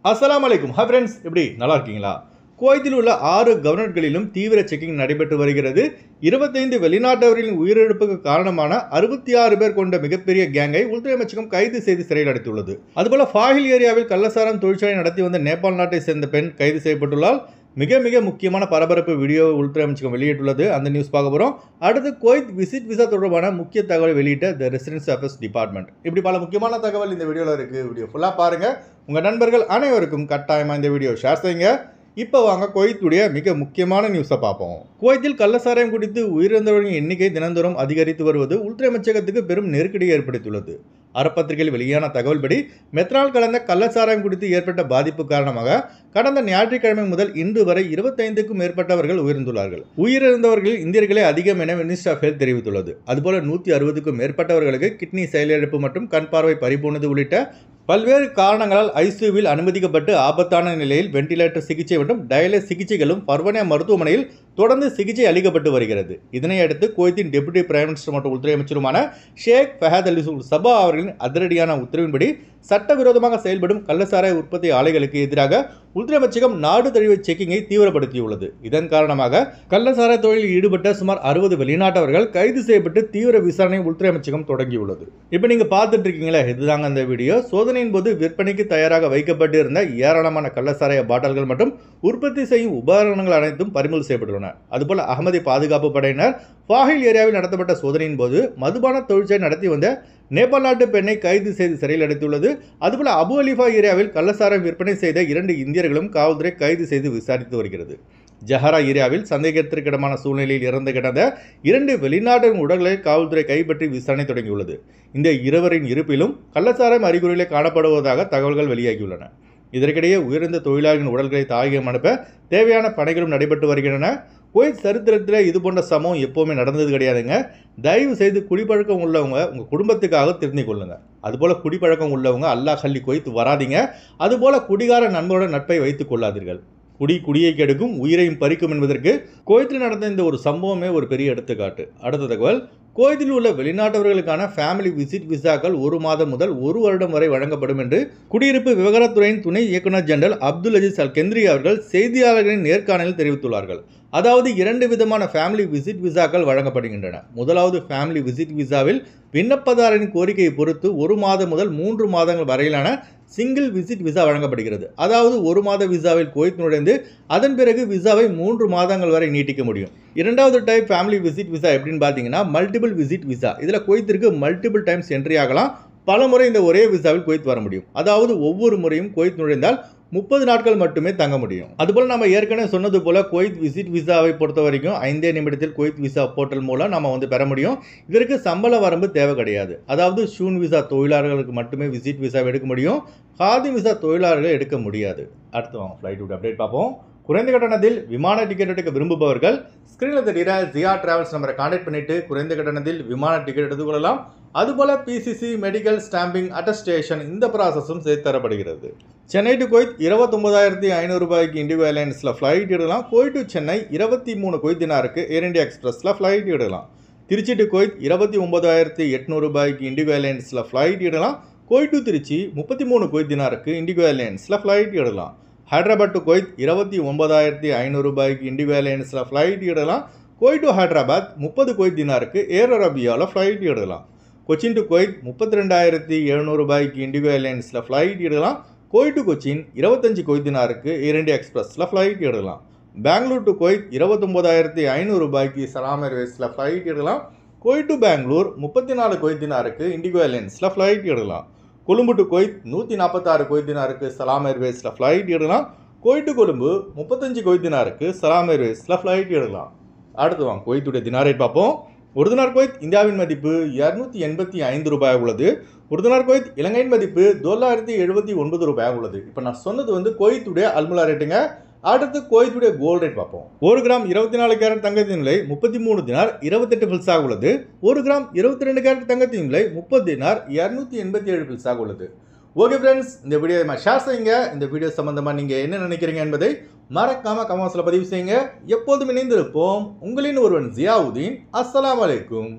அஸ்ஸலாமு அலைக்கும். Hi friends, எப்படி நல்லா இருக்கீங்களா? குவைத்தில் உள்ள 6 கவர்னர்களிலும் தீவிர செக்கிங் நடைபெற்று வருகிறது. 25 வெளிநாட்டவர்களின் உயிரிழப்புக்கு காரணமான 66 பேர் கொண்ட மிகப்பெரிய கேங்கை உள்துறை அமைச்சகம் கைது செய்து சிறையில் அடைத்துள்ளது. அதுபோல ஃபாஹில் ஏரியாவில் கள்ளசாரம் தொழிற்சாலை நடத்தி வந்த நேபாள் நாட்டை சேர்ந்த பெண் கைது செய்யப்பட்டுள்ளார். மிக முக்கியமான பரபரப்பு வீடியோ உள்துறை அமைச்சகம் வெளியிட்டுள்ளது. அந்த நியூஸ் பார்க்க போகிறோம். அடுத்து குவைத் விசிட் விசா தொடர்பான முக்கிய தகவலை வெளியிட்ட த ரெசிடென்சி அஃபேர்ஸ் டிபார்ட்மெண்ட். இப்படி பல முக்கியமான தகவல் இந்த வீடியோவில் இருக்குது. வீடியோ ஃபுல்லாக பாருங்கள். உங்கள் நண்பர்கள் அனைவருக்கும் கட்டாயமாக இந்த வீடியோ ஷேர் செய்யுங்க. இப்போ வாங்க குவைத்துடைய மிக முக்கியமான நியூஸை பார்ப்போம். குவைத்தில் கள்ளசாராயம் குடித்து உயிரிழந்தவர்களின் எண்ணிக்கை தினந்தோறும் அதிகரித்து வருவது உள்துறை அமைச்சகத்துக்கு பெரும் நெருக்கடியை ஏற்படுத்தியுள்ளது. அறப்பத்திரிகையில் வெளியான தகவல்படி மெத்தனால் கலந்த கள்ளசாராயம் குடித்து ஏற்பட்ட பாதிப்பு காரணமாக கடந்த ஞாயிற்றுக்கிழமை முதல் இன்று வரை 25க்கும் மேற்பட்டவர்கள் உயிரிழந்துள்ளார்கள். உயிரிழந்தவர்களில் இந்தியர்களே அதிகம் என மினிஸ்டர் ஆஃப் ஹெல்த் தெரிவித்துள்ளது. அதுபோல 160க்கும் மேற்பட்டவர்களுக்கு கிட்னி செயலிழப்பு மற்றும் கண் பார்வை பறிபோனது உள்ளிட்ட பல்வேறு காரணங்களால் ஐசியூவில் அனுமதிக்கப்பட்டு ஆபத்தான நிலையில் வெண்டிலேட்டர் சிகிச்சை மற்றும் டயலிஸ் சிகிச்சைகளும் பர்வனியா மருத்துவமனையில் தொடர்ந்து சிகிச்சை அளிக்கப்பட்டு வருகிறது. இதனையடுத்து குவைத்தின் டெபுட்டி பிரைம் மினிஸ்டர் மற்றும் உள்துறை அமைச்சருமான ஷேக் ஃபஹத் அல் சபா அவர்களின் அதிரடியான உத்தரவின்படி சட்டவிரோதமாக செயல்படும் கள்ளசாராய உற்பத்தி ஆலைகளுக்கு எதிராக உள்துறை அமைச்சகம் நாடு தழுவிய செக்கிங்கை தீவிரப்படுத்தியுள்ளது. இதன் காரணமாக கள்ளசாராய தொழிலில் ஈடுபட்ட சுமார் 60 வெளிநாட்டவர்கள் கைது செய்யப்பட்டு தீவிர விசாரணை உள்துறை அமைச்சகம் தொடங்கியுள்ளது. இப்போ நீங்க பார்த்துட்டு இருக்கீங்களா, இதுதாங்க அந்த வீடியோ. சோதனையின் போது விற்பனைக்கு தயாராக வைக்கப்பட்டிருந்த ஏராளமான கள்ளசாராய பாட்டில்கள் மற்றும் உற்பத்தி செய்யும் உபகரணங்கள் அனைத்தும் பறிமுதல் செய்யப்பட்டுள்ளன. அதுபோல அகமதி பாதுகாப்பு படையினர் ஃபாஹில் ஏரியாவில் நடத்தப்பட்ட சோதனையின் போது மதுபான தொழிற்சாலை நடத்தி வந்த நேபாள் நாட்டு பெண்ணை கைது செய்து சிறையில் அடைத்துள்ளது. அதுபோல அபு அலிஃபா ஏரியாவில் கள்ளசாராயம் விற்பனை செய்த 2 இந்தியர்களும் காவல்துறை கைது செய்து விசாரித்து வருகிறது. ஜஹரா ஏரியாவில் சந்தேகத்திற்கிடமான சூழ்நிலையில் இறந்து கிடந்த 2 வெளிநாட்டின் உடல்களை காவல்துறை கைப்பற்றி விசாரணை தொடங்கியுள்ளது. இந்த இருவரின் இருப்பிலும் கள்ளசாராயம் அறிகுறிகளை காணப்படுவதாக தகவல்கள் வெளியாகியுள்ளன. இதற்கிடையே உயர்ந்த தொழிலாளர்களின் உடல்களை தாயகம் அனுப்ப தேவையான பணிகளும் நடைபெற்று வருகின்றன. குவைத் சரித்திரத்தில் இது போன்ற சம்பவம் எப்போவுமே நடந்தது கிடையாதுங்க. தயவு செய்து குடிப்பழக்கம் உள்ளவங்க உங்கள் குடும்பத்துக்காக திருந்திக் கொள்ளுங்க. அதுபோல் குடிப்பழக்கம் உள்ளவங்க அல்லாஹ் அள்ளி குவைத் வராதிங்க. அதுபோல் குடிகார நண்பரோட நட்பை வைத்துக் கொள்ளாதீர்கள். குடியை கெடுக்கும், உயிரையும் பறிக்கும் என்பதற்கு குவைத்தில் நடந்த இந்த ஒரு சம்பவமே ஒரு பெரிய எடுத்துக்காட்டு. அடுத்த தகவல், குவைத்தில் உள்ள வெளிநாட்டவர்களுக்கான ஃபேமிலி விசிட் விசாக்கள் 1 மாதம் முதல் 1 வருடம் வரை வழங்கப்படும் என்று குடியிருப்பு விவகாரத்துறையின் துணை இயக்குநர் ஜெனரல் அப்துல் அஜீஸ் அல் கெந்திரி அவர்கள் செய்தியாளர்களின் நேர்காணலில் தெரிவித்துள்ளார்கள். அதாவது 2 விதமான ஃபேமிலி விசிட் விசாக்கள் வழங்கப்படுகின்றன. முதலாவது ஃபேமிலி விசிட் விசாவில் விண்ணப்பதாரரின் கோரிக்கையை பொறுத்து 1 மாதம் முதல் 3 மாதங்கள் வரையிலான சிங்கிள் விசிட் விசா வழங்கப்படுகிறது. அதாவது 1 மாத விசாவில் குவைத் நுழைந்து அதன் பிறகு விசாவை 3 மாதங்கள் வரை நீட்டிக்க முடியும். இரண்டாவது டைப் ஃபேமிலி விசிட் விசா எப்படின்னு பார்த்தீங்கன்னா மல்டிபிள் விசிட் விசா. இதில் குவைத்திற்கு மல்டிபிள் டைம்ஸ் என்ட்ரி ஆகலாம். பல முறை இந்த ஒரே விசாவில் குவைத் வர முடியும். அதாவது ஒவ்வொரு முறையும் குவைத் நுழைந்தால் 30 நாட்கள் மட்டுமே தங்க முடியும். அதுபோல் நம்ம ஏற்கனவே சொன்னது போல குவைத் விசிட் விசாவை பொறுத்த வரைக்கும் 5 நிமிடத்தில் குவைத் விசா போர்ட்டல் மூலம் நம்ம பெற முடியும். இதற்கு சம்பள வரம்பு தேவை கிடையாது. அதாவது ஷூன் விசா தொழிலாளர்களுக்கு மட்டுமே விசிட் விசா எடுக்க முடியும். காதி விசா தொழிலாளர்கள் எடுக்க முடியாது. அடுத்து வாங்க ஃப்ளைட் அப்டேட் பார்ப்போம். குறைந்த கட்டணத்தில் விமான டிக்கெட் எடுக்க விரும்புபவர்கள் ஸ்கிரீனில் தெரிகிற ஜியா டிராவல்ஸ் நம்பரை கான்டாக்ட் பண்ணிட்டு குறைந்த கட்டணத்தில் விமான டிக்கெட் எடுத்துக்கொள்ளலாம். அதுபோல பிசிசி, மெடிக்கல், ஸ்டாம்பிங், அட்டஸ்டேஷன் இந்த ப்ராசஸும் சேர்த்து தரப்படுகிறது. சென்னை டு குவைத் 29,500 ரூபாய்க்கு இண்டிகோ ஏர்லைன்ஸில் ஃப்ளைட் எடுக்கலாம். குவைத் டு சென்னை 23 குவைத் தினாருக்கு ஏர் இண்டியா எக்ஸ்பிரஸில் ஃப்ளைட் எடுக்கலாம். திருச்சி டு குவைத் 29,800 ரூபாய்க்கு இண்டிகோ ஏர்லைன்ஸில் ஃப்ளைட் எடுக்கலாம். குவைத் டு திருச்சி 33 குவைத் தினாருக்கு இண்டிகோ ஏர்லைன்ஸில் ஃப்ளைட் எடுக்கலாம். ஹைதராபாத் டு குவைத் 29,500 ரூபாய்க்கு இண்டிகோ ஏர்லைன்ஸில் ஃப்ளைட் எடுக்கலாம். குவைத் டு ஹைதராபாத் 30 குவைத் தினாருக்கு ஏர் அரேபியாவில் ஃப்ளைட் எடுக்கலாம். கொச்சின் டு குவைத் 32,700 ரூபாய்க்கு இண்டிகோ ஏர்லைன்ஸில் ஃப்ளைட் எடுக்கலாம். குவைத் டு கொச்சின் 25 குவைத் தினாருக்கு ஏர் இண்டியா எக்ஸ்பிரஸில் ஃப்ளைட் எடுக்கலாம். பெங்களூர் டு குவைத் 29,500 ரூபாய்க்கு சலாம் ஏர்வேஸில் ஃப்ளைட் எடுக்கலாம். குவைத் டு பெங்களூர் 34 குவைத் தினாருக்கு இண்டிகோ ஏர்லைன்ஸில் ஃப்ளைட் எடுக்கலாம். கொழும்பு டு குவைத் 146 குவைத் தினாருக்கு சலாம் ஏர்வேஸில் ஃப்ளைட் எடுக்கலாம். குவைத் டு கொழும்பு 35 குவைத் தினாருக்கு சலாம் ஏர்வேஸில் ஃப்ளைட் எடுக்கலாம். அடுத்து வாங்க குவைத்துடைய தினார் ரேட் பார்ப்போம். ஒரு தினார் குவைத் இந்தியாவின் மதிப்பு 285 ரூபாய் உள்ளது. ஒரு தினார் குவைத் இலங்கையின் மதிப்பு $979 ரூபாய் உள்ளது. இப்போ நான் சொன்னது குவைத்துடைய அல்முலா ரேட்டுங்க. அடுத்து குவைத்துடைய கோல்ட் ரேட் பார்ப்போம். 1 கிராம் 24 கேரட் தங்கத்தின் விலை 33 தினார் 28 பில்ஸாக உள்ளது. 1 கிராம் 22 கேரட் தங்கத்தின் விலை 30 தினார் 287 பில்ஸாக உள்ளது. ஓகே ஃப்ரெண்ட்ஸ், இந்த வீடியோ ஷேர் செய்யுங்க. இந்த வீடியோ சம்பந்தமாக நீங்கள் என்ன நினைக்கிறீங்க என்பதை மறக்காம கமெண்ட்ஸில் பதிவு செய்யுங்க. எப்போதும் இணைந்திருப்போம். உங்களின் ஒருவன் ஜியாவுதீன். அஸ்ஸலாமு அலைக்கும்.